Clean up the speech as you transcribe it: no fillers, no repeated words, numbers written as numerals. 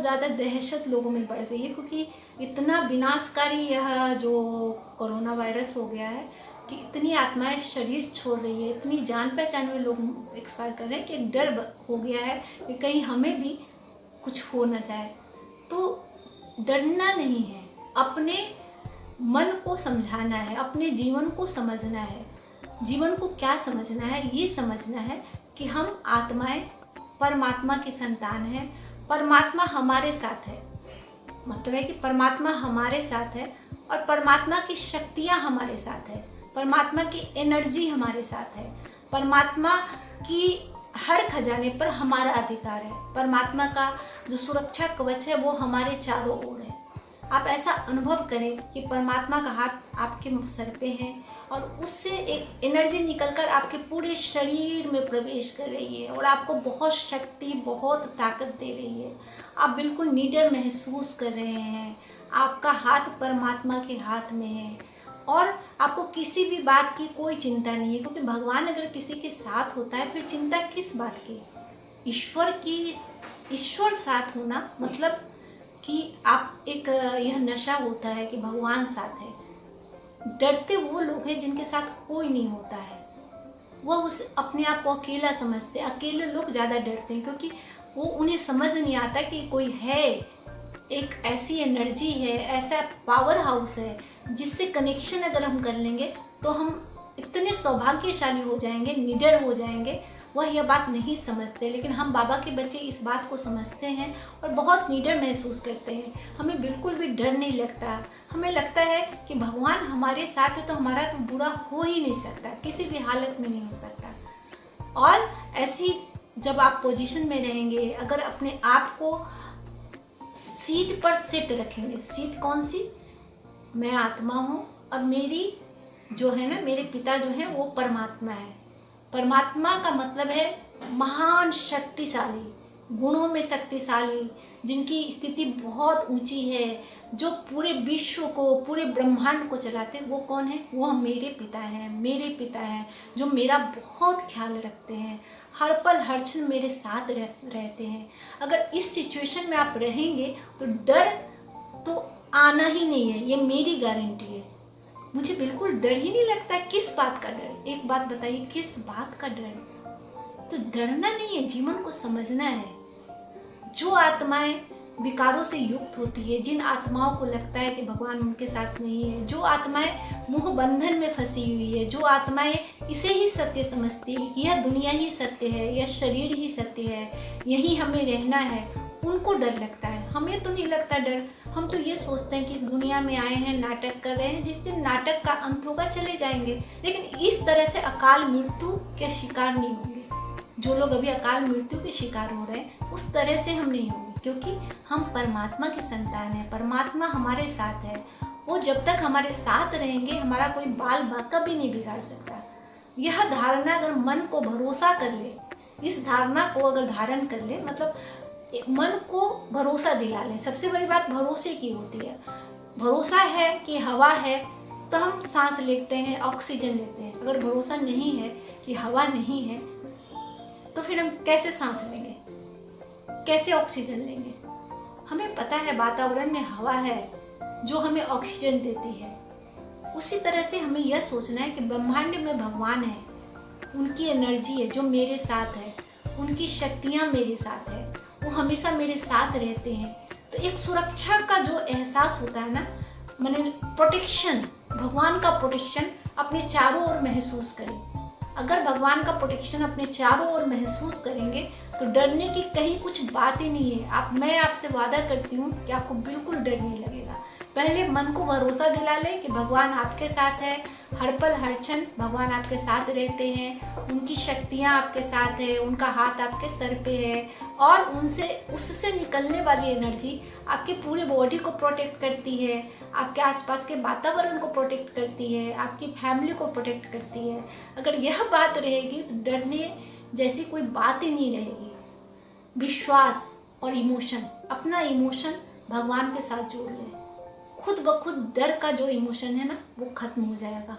ज़्यादा दहशत लोगों में बढ़ गई है, क्योंकि इतना विनाशकारी यह जो कोरोना वायरस हो गया है कि इतनी आत्माएं शरीर छोड़ रही है, इतनी जान पहचान में लोग एक्सपायर कर रहे हैं कि एक डर हो गया है कि कहीं हमें भी कुछ हो ना जाए। तो डरना नहीं है, अपने मन को समझाना है, अपने जीवन को समझना है। जीवन को क्या समझना है? ये समझना है कि हम आत्माएं परमात्मा की संतान हैं, परमात्मा हमारे साथ है। मतलब है कि परमात्मा हमारे साथ है और परमात्मा की शक्तियाँ हमारे साथ है, परमात्मा की एनर्जी हमारे साथ है, परमात्मा की हर खजाने पर हमारा अधिकार है, परमात्मा का जो सुरक्षा कवच है वो हमारे चारों ओर है। आप ऐसा अनुभव करें कि परमात्मा का हाथ आपके सर पे है और उससे एक एनर्जी निकलकर आपके पूरे शरीर में प्रवेश कर रही है और आपको बहुत शक्ति, बहुत ताकत दे रही है। आप बिल्कुल निडर महसूस कर रहे हैं, आपका हाथ परमात्मा के हाथ में है और आपको किसी भी बात की कोई चिंता नहीं है, क्योंकि भगवान अगर किसी के साथ होता है फिर चिंता किस बात की? ईश्वर साथ होना मतलब कि आप एक यह नशा होता है कि भगवान साथ है। डरते वो लोग हैं जिनके साथ कोई नहीं होता है, वह उस अपने आप को अकेला समझते हैं। अकेले लोग ज़्यादा डरते हैं क्योंकि वो उन्हें समझ नहीं आता कि कोई है, एक ऐसी एनर्जी है, ऐसा पावर हाउस है जिससे कनेक्शन अगर हम कर लेंगे तो हम इतने सौभाग्यशाली हो जाएंगे, निडर हो जाएंगे। वह यह बात नहीं समझते, लेकिन हम बाबा के बच्चे इस बात को समझते हैं और बहुत निडर महसूस करते हैं। हमें बिल्कुल भी डर नहीं लगता। हमें लगता है कि भगवान हमारे साथ है तो हमारा तो बुरा हो ही नहीं सकता, किसी भी हालत में नहीं हो सकता। और ऐसी जब आप पोजीशन में रहेंगे, अगर अपने आप को सीट पर सेट रखेंगे, सीट कौन सी? मैं आत्मा हूँ और मेरी जो है ना, मेरे पिता जो है वो परमात्मा है। परमात्मा का मतलब है महान शक्तिशाली, गुणों में शक्तिशाली, जिनकी स्थिति बहुत ऊंची है, जो पूरे विश्व को, पूरे ब्रह्मांड को चलाते हैं। वो कौन है? वो मेरे पिता हैं, मेरे पिता हैं जो मेरा बहुत ख्याल रखते हैं, हर पल हर क्षण मेरे साथ रहते हैं। अगर इस सिचुएशन में आप रहेंगे तो डर तो आना ही नहीं है, ये मेरी गारंटी है। मुझे बिल्कुल डर ही नहीं लगता। किस बात का डर? एक बात बताइए, किस बात का डर? तो डरना नहीं है, जीवन को समझना है। जो आत्माएं विकारों से युक्त होती है, जिन आत्माओं को लगता है कि भगवान उनके साथ नहीं है, जो आत्माएं मोह बंधन में फंसी हुई है, जो आत्माएं इसे ही सत्य समझती है कि यह दुनिया ही सत्य है, यह शरीर ही सत्य है, यही हमें रहना है, उनको डर लगता है। हमें तो नहीं लगता डर। हम तो ये सोचते हैं कि इस दुनिया में आए हैं, नाटक कर रहे हैं, जिस दिन नाटक का अंत होगा चले जाएंगे। लेकिन इस तरह से अकाल मृत्यु के शिकार नहीं होंगे। जो लोग अभी अकाल मृत्यु के शिकार हो रहे हैं उस तरह से हम नहीं होंगे, क्योंकि हम परमात्मा की संतान हैं। परमात्मा हमारे साथ है। वो जब तक हमारे साथ रहेंगे हमारा कोई बाल बाका भी नहीं बिगाड़ सकता। यह धारणा अगर मन को भरोसा कर ले, इस धारणा को अगर धारण कर ले, मतलब मन को भरोसा दिला लें। सबसे बड़ी बात भरोसे की होती है। भरोसा है कि हवा है तो हम सांस लेते हैं, ऑक्सीजन लेते हैं। अगर भरोसा नहीं है कि हवा नहीं है तो फिर हम कैसे सांस लेंगे, कैसे ऑक्सीजन लेंगे? हमें पता है वातावरण में हवा है जो हमें ऑक्सीजन देती है। उसी तरह से हमें यह सोचना है कि ब्रह्मांड में भगवान है, उनकी एनर्जी है जो मेरे साथ है, उनकी शक्तियाँ मेरे साथ है, वो हमेशा मेरे साथ रहते हैं। तो एक सुरक्षा का जो एहसास होता है ना, मैंने प्रोटेक्शन, भगवान का प्रोटेक्शन अपने चारों ओर महसूस करें। अगर भगवान का प्रोटेक्शन अपने चारों ओर महसूस करेंगे तो डरने की कहीं कुछ बात ही नहीं है। मैं आपसे वादा करती हूँ कि आपको बिल्कुल डर नहीं लगेगा। पहले मन को भरोसा दिला लें कि भगवान आपके साथ है, हर पल हर क्षण भगवान आपके साथ रहते हैं, उनकी शक्तियाँ आपके साथ है, उनका हाथ आपके सर पे है और उससे निकलने वाली एनर्जी आपके पूरे बॉडी को प्रोटेक्ट करती है, आपके आसपास के वातावरण को प्रोटेक्ट करती है, आपकी फैमिली को प्रोटेक्ट करती है। अगर यह बात रहेगी तो डरने जैसी कोई बात ही नहीं रहेगी। विश्वास और इमोशन, अपना इमोशन भगवान के साथ जोड़ लें। खुद ब खुद डर का जो इमोशन है ना वो खत्म हो जाएगा।